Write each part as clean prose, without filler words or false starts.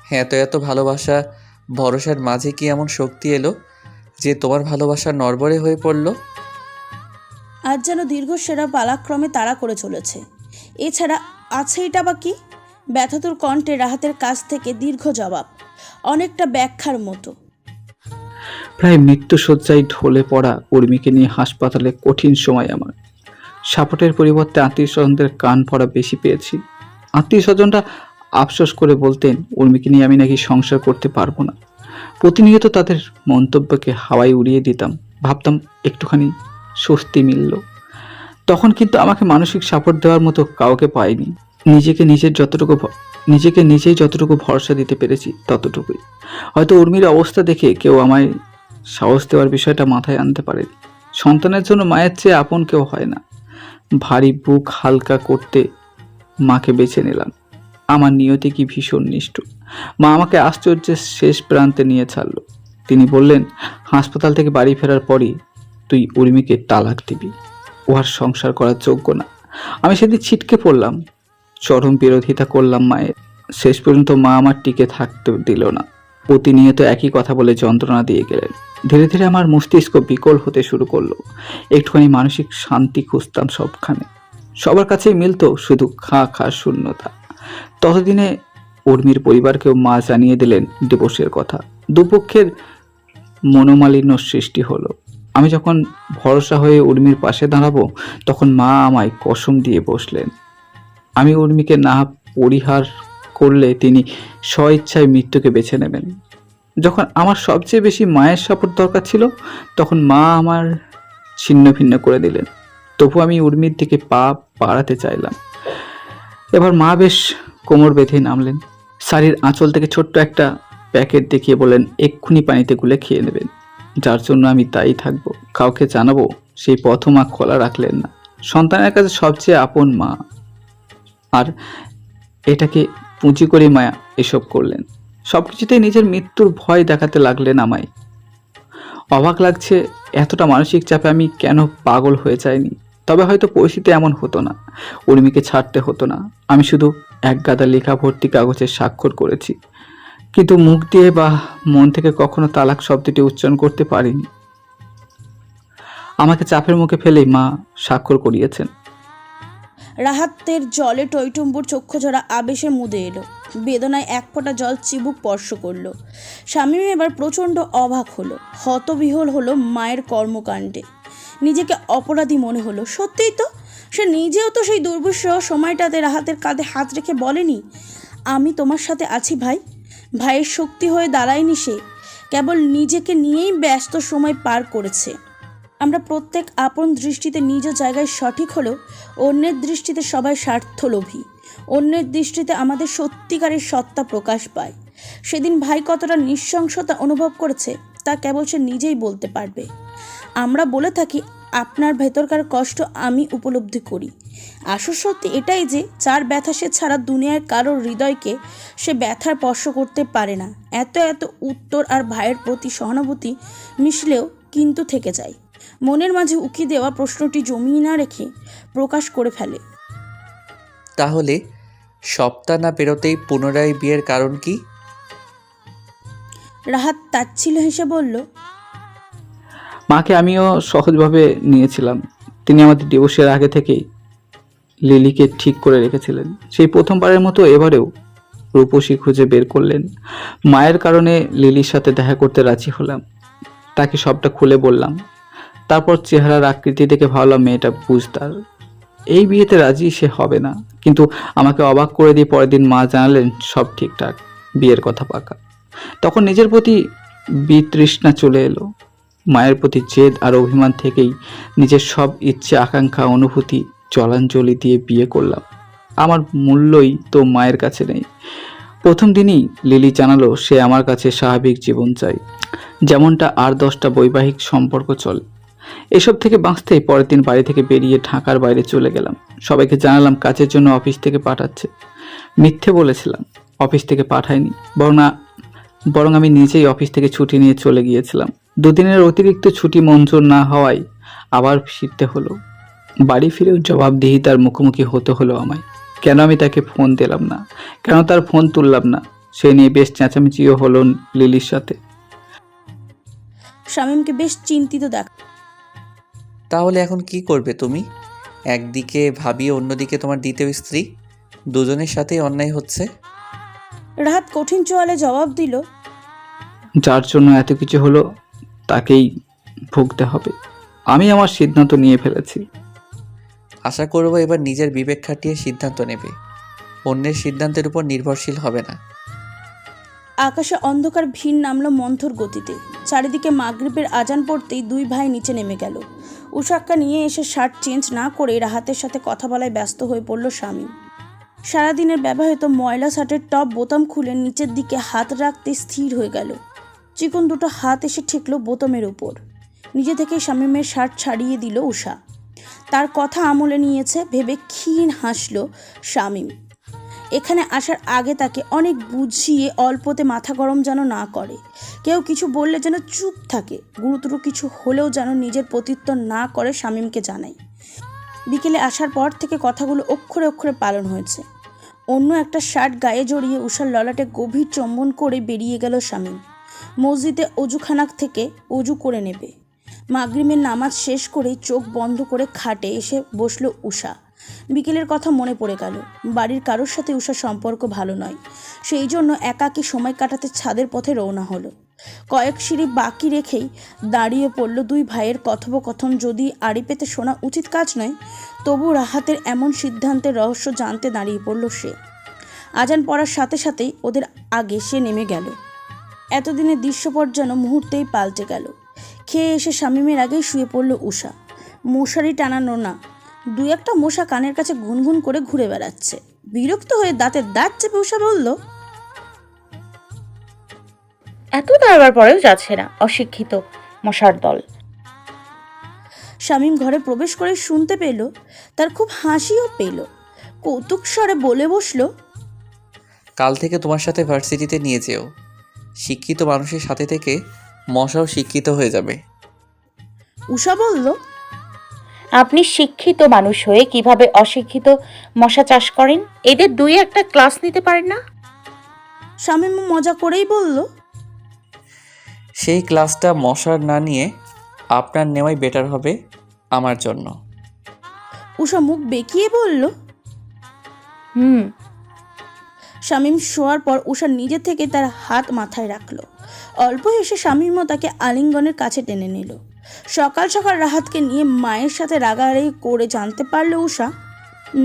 হ্যাঁ, তো এত ভালোবাসা ভরসার মাঝে কি এমন শক্তি এলো যে তোমার ভালোবাসা নড়বড়ে হয়ে পড়লো? আজ যেন দীর্ঘসেরা পালাক্রমে তাড়া করে চলেছে। এছাড়া আছেইটা বা কি? ব্যথাতুর কণ্ঠে রাহাতের কাছ থেকে দীর্ঘ জবাব, অনেকটা ব্যাখ্যার মতো। প্রায় মৃত্যুশয্যায় ঢলে পড়া উর্মিকে নিয়ে হাসপাতালে কঠিন সময় আমার। সাপোর্টের পরিবর্তে আত্মীয় স্বজনদের কান পড়া বেশি পেয়েছি। আত্মীয় স্বজনরা আফসোস করে বলতেন উর্মিকে নিয়ে আমি নাকি সংসার করতে পারবো না। প্রতিনিয়ত তাদের মন্তব্যকে হাওয়ায় উড়িয়ে দিতাম, ভাবতাম একটুখানি স্বস্তি মিলল। তখন কিন্তু আমাকে মানসিক সাপোর্ট দেওয়ার মতো কাউকে পাইনি। নিজেকে নিজেই যতটুকু ভরসা দিতে পেরেছি ততটুকুই। হয়তো উর্মির অবস্থা দেখে কেউ আমায় সাহস দেওয়ার বিষয়টা মাথায় আনতে পারেনি। সন্তানের জন্য মায়ের চেয়ে আপন কেউ হয় না। ভারী বুক হালকা করতে মাকে বেছে নিলাম। আমার নিয়তি কি ভীষণ নিষ্ঠুর। মা আমাকে আশ্চর্যের শেষ প্রান্তে নিয়ে ছাড়লো। তিনি বললেন, হাসপাতাল থেকে বাড়ি ফেরার পরই তুই উর্মিকে তালাক দিবি, ও আর সংসার করার যোগ্য না। আমি সেদিন ছিটকে পড়লাম, চরম বিরোধিতা করলাম মায়ের। শেষ পর্যন্ত মা আমার টিকে থাকতে দিল না। প্রতিনিয়ত একই কথা বলে যন্ত্রণা দিয়ে গেলেন। ধীরে ধীরে আমার মস্তিষ্ক বিকল হতে শুরু করলো। একটুখানি মানসিক শান্তি খুঁজতাম সবখানে, সবার কাছেই মিলতো শুধু খা খা শূন্যতা। ততদিনে উর্মির পরিবারকেও মা জানিয়ে দিলেন ডিভোর্সের কথা। দুপক্ষের মনোমালিন্য সৃষ্টি হলো। আমি যখন ভরসা হয়ে উর্মির পাশে দাঁড়াবো, তখন মা আমায় কসম দিয়ে বসলেন আমি উর্মিকে না পরিহার করলে তিনি স্বইচ্ছায় মৃত্যুকে বেছে নেবেন। যখন আমার সবচেয়ে বেশি মায়ের সাপোর্ট দরকার ছিল, তখন মা আমার ছিন্ন ভিন্ন করে দিলেন। তবু আমি উর্মির দিকে পা বাড়াতে চাইলাম। এবার মা বেশ কোমর বেঁধে নামলেন। শাড়ির আঁচল থেকে ছোট্ট একটা প্যাকেট দেখিয়ে বলেন এক্ষুনি পানিতে গুলে খেয়ে নেবেন। যার জন্য আমি দায়ী থাকবো, কাউকে জানাবো, সেই পথও মা খোলা রাখলেন না। সন্তানের কাছে সবচেয়ে আপন মা, আর এটাকে পুঁজি করে মায়া এসব করলেন। সবকিছুতেই নিজের মৃত্যুর ভয় দেখাতে লাগলেন আমায়। অবাক লাগছে, এতটা মানসিক চাপে আমি কেন পাগল হয়ে যাইনি। তবে হয়তো পরিস্থিতি এমন হতো না, উর্মিকে ছাড়তে হতো না। আমি শুধু এক গাদা লেখা ভর্তি কাগজের স্বাক্ষর করেছি, কিন্তু মুখ দিয়ে বা মন থেকে কখনো তালাক শব্দটি উচ্চারণ করতে পারিনি। আমাকে চাপের মুখে ফেলেই মা স্বাক্ষর করিয়েছেন। রাহাতের জলে টইটুম্বুর চক্ষুঝরা আবেশে মুদে এলো। বেদনায় এক ফোঁটা জল চিবুক স্পর্শ করলো। শামীম এবার প্রচণ্ড অবাক হলো, হতবিহ্বল হলো মায়ের কর্মকাণ্ডে। নিজেকে অপরাধী মনে হলো। সত্যিই তো, সে নিজেও তো সেই দুর্বিষহ সময়টাতে রাহাতের কাঁধে হাত রেখে বলেনি আমি তোমার সাথে আছি ভাই। ভাইয়ের শক্তি হয়ে দাঁড়ায়নি সে, কেবল নিজেকে নিয়েই ব্যস্ত সময় পার করেছে। আমরা প্রত্যেক আপন দৃষ্টিতে নিজ জায়গায় সঠিক হলেও অন্যের দৃষ্টিতে সবাই স্বার্থলোভী। অন্যের দৃষ্টিতে আমাদের সত্যিকারের সত্তা প্রকাশ পায়। সেদিন ভাই কতটা নৃশংসতা অনুভব করেছে তা কেবল সে নিজেই বলতে পারবে। আমরা বলে থাকি আপনার ভেতরকার কষ্ট আমি উপলব্ধি করি। আসল সত্যি এটাই যে যার ব্যথা সে ছাড়া দুনিয়ার কারোর হৃদয়কে সে ব্যথার স্পর্শ করতে পারে না। এত এত উত্তর আর ভাইয়ের প্রতি সহানুভূতি মিশলেও কিন্তু থেকে যায়। মনের মাঝে উকি দেওয়া প্রশ্নটি জমিয়ে না রেখে প্রকাশ করে ফেলে, তাহলে সপ্তাহ না পেরোতেই পুনরায় বিয়ের কারণ কি? রাহাত তাচ্ছিল হেসে বলল, মাকে আমিও সহজভাবে নিয়েছিলাম। তিনি আমাদের ডিভোর্সের আগে থেকেই লিলিকে ঠিক করে রেখেছিলেন। সেই প্রথমবারের মতো এবারেও রূপসী খুঁজে বের করলেন। মায়ের কারণে লিলির সাথে দেখা করতে রাজি হলাম। তাকে সবটা খুলে বললাম। তারপর চেহারার আকৃতি দেখে ভাবলাম মেয়েটা বুঝদার, এই বিয়েতে রাজি সে হবে না। কিন্তু আমাকে অবাক করে দিয়ে পরের দিন মা জানালেন সব ঠিকঠাক, বিয়ের কথা পাকা। তখন নিজের প্রতি বিতৃষ্ণা চলে এলো। মায়ের প্রতি জেদ আর অভিমান থেকেই নিজের সব ইচ্ছে আকাঙ্ক্ষা অনুভূতি জলাঞ্জলি দিয়ে বিয়ে করলাম। আমার মূল্যই তো মায়ের কাছে নেই। প্রথম দিনই লিলি জানালো সে আমার কাছে স্বাভাবিক জীবন চাই, যেমনটা আর 10টা বৈবাহিক সম্পর্ক চলে। এসব থেকে বাঁচতেই পরের দিন বাড়ি থেকে বেরিয়ে ঢাকার বাইরে চলে গেলাম। সবাইকে জানালাম কাজের জন্য অফিস থেকে পাঠাচ্ছে। মিথ্যে বলেছিলাম, অফিস থেকে পাঠায়নি, বরং আমি নিজেই অফিস থেকে ছুটি নিয়ে চলে গিয়েছিলাম। 2 দিনের অতিরিক্ত ছুটি মঞ্জুর না হওয়ায় আবার ফিরতে হলো। বাড়ি ফিরেও জবাবদিহিতার মুখোমুখি হতে হলো আমায়। কেন আমি তাকে ফোন দিলাম না, কেন তার ফোন তুললাম না, সে নিয়ে বেশ চেঁচামেচিও হলো লিলির সাথে। শামীমকে বেশ চিন্তিত দেখ। তাহলে এখন কি করবে তুমি? একদিকে ভাবি, অন্যদিকে তোমার দ্বিতীয় স্ত্রী, দুজনের সাথেই অন্যায় হচ্ছে। রাহাত কঠিন চোয়ালে জবাব দিল, যার জন্য এত কিছু হলো তাকেই ভুগতে হবে। আমি আমার সিদ্ধান্ত নিয়ে ফেলেছি। আশা করবো এবার নিজের বিবেক খাটিয়ে সিদ্ধান্ত নেবে, অন্যের সিদ্ধান্তের উপর নির্ভরশীল হবে না। আকাশে অন্ধকার ভিড় নামলো মন্থর গতিতে। চারিদিকে মাগরিবের আজান পড়তেই দুই ভাই নিচে নেমে গেল। উশাক্কা নিয়ে এসে শার্ট চেঞ্জ না করে রাহাতের সাথে কথা বলায় ব্যস্ত হয়ে পড়ল শামীম। সারাদিনের ব্যবহৃত ময়লা শার্টের টপ বোতাম খুলে নিচের দিকে হাত রাখতে স্থির হয়ে গেল। চিকন দুটো হাত এসে ঠেকল বোতামের উপর। নিজে থেকে শামীমের শার্ট ছাড়িয়ে দিল উষা। তার কথা আমলে নিয়েছে ভেবে ক্ষীণ হাসল শামীম। এখানে আসার আগে তাকে অনেক বুঝিয়ে অল্পতে মাথা গরম যেন না করে, কেউ কিছু বললে যেন চুপ থাকে, গুরুতর কিছু হলেও যেন নিজের প্রত্যুত্তর না করে শামীমকে জানায়। বিকেলে আসার পর থেকে কথাগুলো অক্ষরে অক্ষরে পালন হয়েছে। অন্য একটা শার্ট গায়ে জড়িয়ে উষার ললাটে গভীর চুম্বন করে বেরিয়ে গেল শামীম। মসজিদে অজুখানা থেকে অজু করে নেবে। মাগরিবের নামাজ শেষ করেই চোখ বন্ধ করে খাটে এসে বসল উষা। বিকেলের কথা মনে পড়ে গেল। বাড়ির কারোর সাথে উষার সম্পর্ক ভালো নয়, সেই জন্য একাকী সময় কাটাতে ছাদের পথে রওনা হলো। কয়েক সিঁড়ি বাকি রেখেই দাঁড়িয়ে পড়ল দুই ভাইয়ের কথোপকথন। যদি আড়ি পেতে শোনা উচিত কাজ নয়, তবু রাহাতের এমন সিদ্ধান্তের রহস্য জানতে দাঁড়িয়ে পড়ল সে। আজান পড়ার সাথে সাথেই ওদের আগে সে নেমে গেল। এতদিনের দৃশ্যপট যেন মুহূর্তেই পাল্টে গেল। খেয়ে এসে শামীমের আগেই শুয়ে পড়ল উষা। মশারি টানানো না, দু একটা মশা কানের কাছে গুনগুন করে ঘুরে বেড়াচ্ছে। বিরক্ত হয়ে দাঁতের দাঁত চেপে উষা বলল, এত দাঁড়াবার পরেও যাচ্ছে না, অশিক্ষিত মশার দল। শামীম ঘরে প্রবেশ করে শুনতে পেল, তার খুব হাসিও পেল। কৌতুক স্বরে বলে বসল, কাল থেকে তোমার সাথে ভার্সিটিতে নিয়ে যেও। শিক্ষিত মানুষের সাথে থেকে মশাও শিক্ষিত হয়ে যাবে। উষা বলল, আপনি শিক্ষিত মানুষ হয়ে কিভাবে অশিক্ষিত মশা চাষ করেন? এদের দুই একটা ক্লাস নিতে পারেন না? শামীম মজা করেই বলল, সেই ক্লাসটা মশার না নিয়ে আপনার নেওয়াই বেটার হবে আমার জন্য। উষা মুখ বেঁকিয়ে বলল, হুম। শামীম শোয়ার পর উষা নিজে থেকে তার হাত মাথায় রাখলো। অল্প হেসে শামীমও তাকে আলিঙ্গনের কাছে টেনে নিল। সকাল সকাল রাহাতকে নিয়ে মায়ের সাথে রাগারাগি করে জানতে পারল উষা।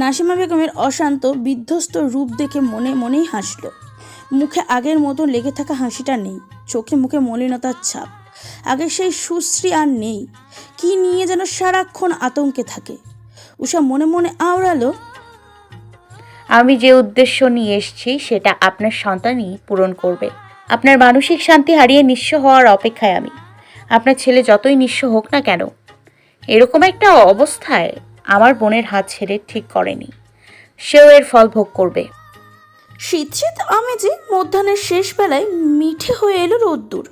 নাসিমা বেগমের অশান্ত বিধ্বস্ত রূপ দেখে মনে মনেই হাসল। মুখে আগের মতো লেগে থাকা হাসিটা নেই, চোখে মুখে মলিনতার ছাপ। আগে সেই সুশ্রী আর নেই। কি নিয়ে যেন সারাক্ষণ আতঙ্কে থাকে। উষা মনে মনে আওড়ালো, আমি যে উদ্দেশ্য নিয়ে এসেছি সেটা আপনার সন্তানই পূরণ করবে। আপনার মানসিক শান্তি হারিয়ে নিঃস্ব হওয়ার অপেক্ষায় আমি। আপনার ছেলে যতই নিঃস্ব হোক না কেন, এরকম একটা অবস্থায় আমার বোনের হাত ছেড়ে ঠিক করেনি, সেও এর ফল ভোগ করবে। শীত শীত আমেজে মধ্যাহ্নের শেষ বেলায় মিঠে হয়ে এলো রোদ্দুর।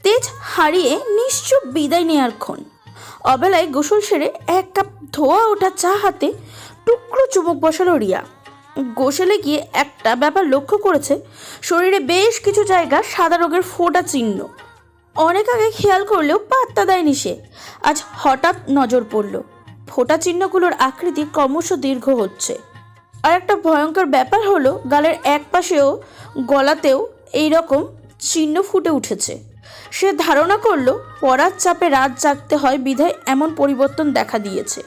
তেজ হারিয়ে নিশ্চুপ বিদায় নেয়ার ক্ষণ। অবেলায় গোসল সেরে এক কাপ ধোয়া ওঠা চা হাতে টুকরো চুমুক বসালো রিয়া। গোসলে গিয়ে একটা ব্যাপার লক্ষ্য করেছে, শরীরে বেশ কিছু জায়গা সাদা রোগের ফোঁটা চিহ্ন। অনেক আগে খেয়াল করলেও পাত্তা দেয়নি সে। আজ হঠাৎ নজর পড়ল, ফোঁটা চিহ্নগুলোর আকৃতি ক্রমশ দীর্ঘ হচ্ছে। আর একটা ভয়ঙ্কর ব্যাপার হলো, গালের এক পাশেও গলাতেও এই রকম চিহ্ন ফুটে উঠেছে। সে ধারণা করলো পড়ার চাপে রাত জাগতে হয় বিধায় এমন পরিবর্তন দেখা দিয়েছে।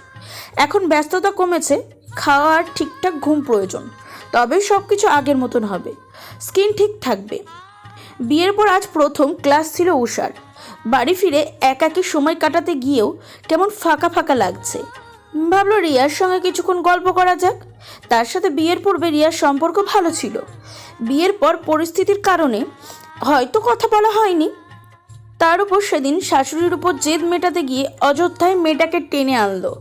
এখন ব্যস্ততা কমেছে, খাওয়া আর ঠিকঠাক ঘুম প্রয়োজন, তবেই সব কিছু আগের মতন হবে, স্কিন ঠিক থাকবে। বিয়ের পর আজ প্রথম ক্লাস ছিল উষার। বাড়ি ফিরে একাকী সময় কাটাতে গিয়েও কেমন ফাঁকা ফাঁকা লাগছে। ভাবলো রিয়ার সঙ্গে কিছুক্ষণ গল্প করা যাক। তার সাথে বিয়ের পূর্বে রিয়ার সম্পর্ক ভালো ছিল। বিয়ের পর পরিস্থিতির কারণে হয়তো কথা বলা হয়নি। তার উপর সেদিন শাশুড়ির উপর জেদ মেটাতে গিয়ে অযোধ্যায় মেয়েটাকে টেনে আনলো।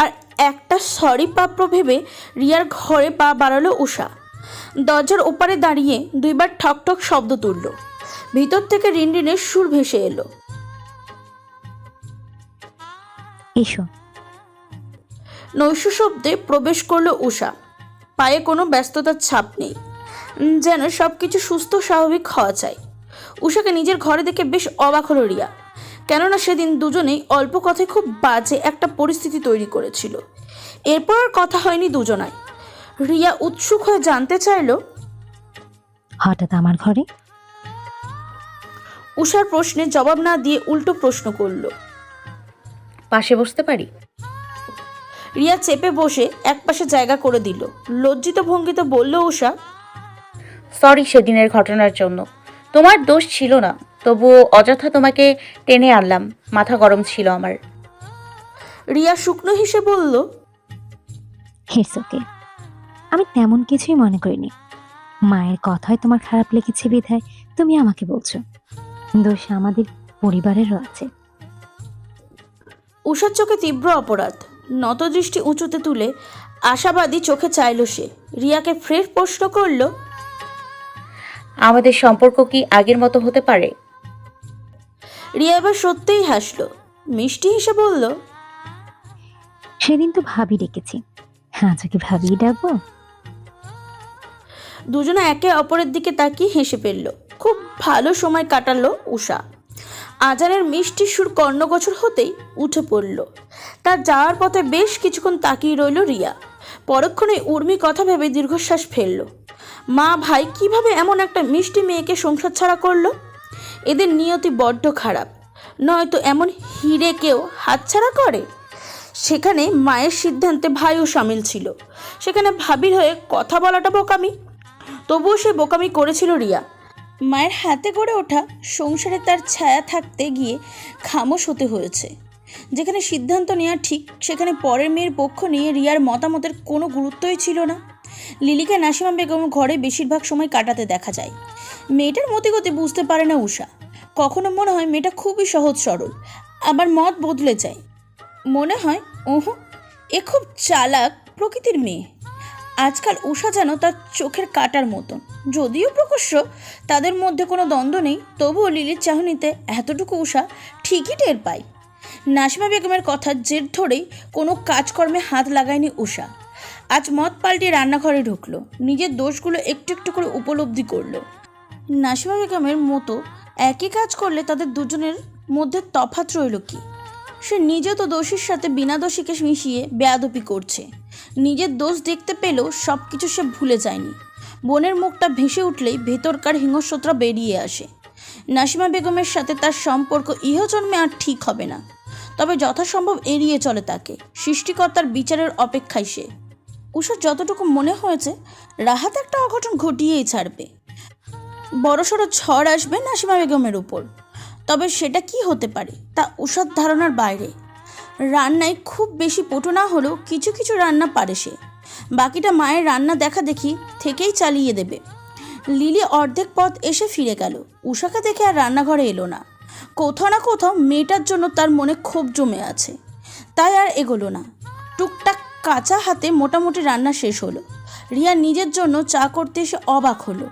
আর একটা সরি প্রাপ্য ভেবে রিয়ার ঘরে পা বাড়ালো উষা। দরজার ওপারে দাঁড়িয়ে দুইবার ঠক ঠক শব্দ তুলল। ভিতর থেকে রিনরিনের সুর ভেসে এলো, এসো। নৈশ শব্দে প্রবেশ করলো উষা। পায়ে কোনো ব্যস্ততার ছাপ নেই, যেন সব কিছু সুস্থ স্বাভাবিক হওয়া চাই। উষাকে নিজের ঘরে দেখে বেশ অবাক হলো রিয়া, কেননা সেদিন দুজনেই অল্প কথায় খুব বাজে একটা পরিস্থিতি তৈরি করেছিল। এরপর আর কথা হয়নি দুজনায়। রিয়া উৎসুক হয়ে জানতে চাইল, হঠাৎ আমার ঘরে? উষার প্রশ্নে জবাব না দিয়ে উল্টো প্রশ্ন করল। পাশে বসতে পারি? রিয়া চেপে বসে একপাশে জায়গা করে দিল। লজ্জিত ভঙ্গিতে বলল উষা, সরি সেদিনের ঘটনার জন্য। তোমার দোষ ছিল না, তবুও অযথা তোমাকে টেনে আনলাম। মাথা গরম ছিল আমার। রিয়া শুকনো হেসে বলল, ইটস ওকে, আমি তেমন কিছুই মনে করিনি। মায়ের কথায় তোমার খারাপ লেগেছে বিধায় তুমি আমাকে বলছো। দোষ আমাদের পরিবারেরও আছে। উষার চোখে তীব্র অপরাধ। নত দৃষ্টি উঁচুতে তুলে আশাবাদী চোখে চাইল সে। রিয়াকে ফের প্রশ্ন করল, আমাদের সম্পর্ক কি আগের মতো হতে পারে? রিয়া এবার সত্যিই হাসলো, মিষ্টি হেসে বলল, সেদিন তো ভাবি ডেকেছি, আজও কি ভাবিই ডাকবো? দুজনে একে অপরের দিকে তাকিয়ে হেসে ফেলল। খুব ভালো সময় কাটালো উষা। আজানের মিষ্টি সুর কর্ণগোচর হতেই উঠে পড়ল। তার যাওয়ার পথে বেশ কিছুক্ষণ তাকিয়ে রইল রিয়া। পরক্ষণে উর্মি কথা ভেবে দীর্ঘশ্বাস ফেলল। মা ভাই কিভাবে এমন একটা মিষ্টি মেয়েকে সংসার ছাড়া করলো? এদের নিয়তি বড্ড খারাপ। নয়তো এমন হিরে কেউ হাতছাড়া করে? সেখানে মায়ের সিদ্ধান্তে ভাইও সামিল ছিল, সেখানে ভাবির হয়ে কথা বলাটা বোকামি। তবুও সে বোকামি করেছিল রিয়া। মায়ের হাতে গড়ে ওঠা সংসারে তার ছায়া থাকতে গিয়ে খামোশ হতে হয়েছে। যেখানে সিদ্ধান্ত নেওয়া ঠিক, সেখানে পরের মেয়ের পক্ষ নিয়ে রিয়ার মতামতের কোনো গুরুত্বই ছিল না। লিলিকা নাসিমা বেগম ঘরে বেশিরভাগ সময় কাটাতে দেখা যায়। মেয়েটার মতিগতি বুঝতে পারে না উষা। কখনো মনে হয় মেয়েটা খুবই সহজ সরল, আবার মত বদলে যায়। মনে হয় ওহো, এ খুব চালাক প্রকৃতির মেয়ে। আজকাল উষা যেন তার চোখের কাটার মতন। যদিও প্রকাশ্য তাদের মধ্যে কোনো দ্বন্দ্ব নেই, তবুও লিলির চাহনিতে এতটুকু উষা ঠিকই টের পায়। নাসিমা বেগমের কথার জের ধরেই কোনো কাজকর্মে হাত লাগায়নি উষা। আজ মদ পাল্টে রান্নাঘরে ঢুকলো, নিজের দোষগুলো একটু একটু করে উপলব্ধি করলো। নাসিমা বেগমের মতো একই কাজ করলে তাদের দুজনের মধ্যে তফাৎ রইল কি? সে নিজে তো দোষীর সাথে বিনা দোষীকে মিশিয়ে বেয়াদপি করছে। নিজের দোষ দেখতে পেলেও সব কিছু সে ভুলে যায়নি। বোনের মুখটা ভেসে উঠলেই ভেতরকার হিংস্রতা বেরিয়ে আসে। নাসিমা বেগমের সাথে তার সম্পর্ক ইহজন্মে আর ঠিক হবে না, তবে যথাসম্ভব এড়িয়ে চলে তাকে। সৃষ্টিকর্তার বিচারের অপেক্ষায় সে। উষার যতটুকু মনে হয়েছে, রাহাত একটা অঘটন ঘটিয়েই ছাড়বে। বড়সড় ঝড় আসবে নাসিমা বেগমের উপর। তবে সেটা কি হতে পারে তা উষার ধারণার বাইরে। রান্নায় খুব বেশি পটু না হলেও কিছু কিছু রান্না পারে সে। বাকিটা মায়ের রান্না দেখা দেখি থেকেই চালিয়ে দেবে। লিলি অর্ধেক পথ এসে ফিরে গেল। উষাকে দেখে আর রান্নাঘরে এলো না। কোথাও না কোথাও মেয়েটার জন্য তার মনে ক্ষোভ জমে আছে, তাই আর এগোলো না। টুকটাক কাঁচা হাতে মোটামুটি রান্না শেষ হলো। রিয়া নিজের জন্য চা করতে এসে অবাক হলো।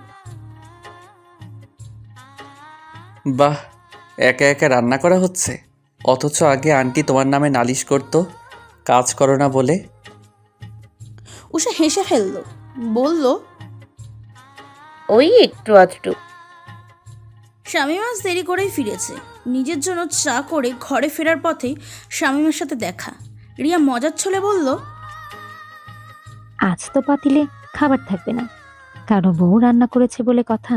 বাহ, একা একা রান্না করা হচ্ছে, অথচ আগে আন্টি তোমার নামে নালিশ করতো কাজ করো না বলে। উষা হেসে ফেলল, বলল, ওই একটু আধটু। শামীম আজ দেরি করেই ফিরেছে। নিজের জন্য চা করে ঘরে ফেরার পথেই শামীমের সাথে দেখা। রিয়া মজার ছলে বলল, আজ তো পাতিলে খাবার থাকবে না, কারো বউ রান্না করেছে বলে কথা।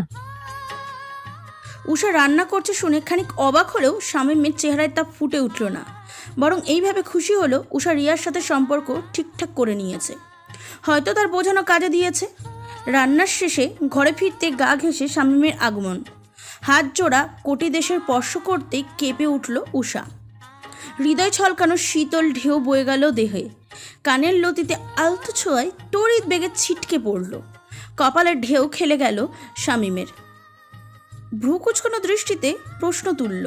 উষা রান্না করছে শুনে খানিক অবাক হলেও শামীমের চেহারায় তা ফুটে উঠল না। বরং এইভাবে খুশি হলো উষা রিয়ার সাথে সম্পর্ক ঠিকঠাক করে নিয়েছে। হয়তো তার বোঝানো কাজে দিয়েছে। রান্নার শেষে ঘরে ফিরতে গা ঘেঁষে শামীমের আগমন। হাত জোড়া কোটি দেশের স্পর্শ করতেই কেঁপে উঠল উষা। হৃদয় ছলকানো শীতল ঢেউ বয়ে গেল দেহে। কানের লতিতে আলতো ছোঁয়ায় তড়িৎ বেগে ছিটকে পড়ল। কপালের ঢেউ খেলে গেল শামীমের। ভ্রু কুচকানো দৃষ্টিতে প্রশ্ন তুলল,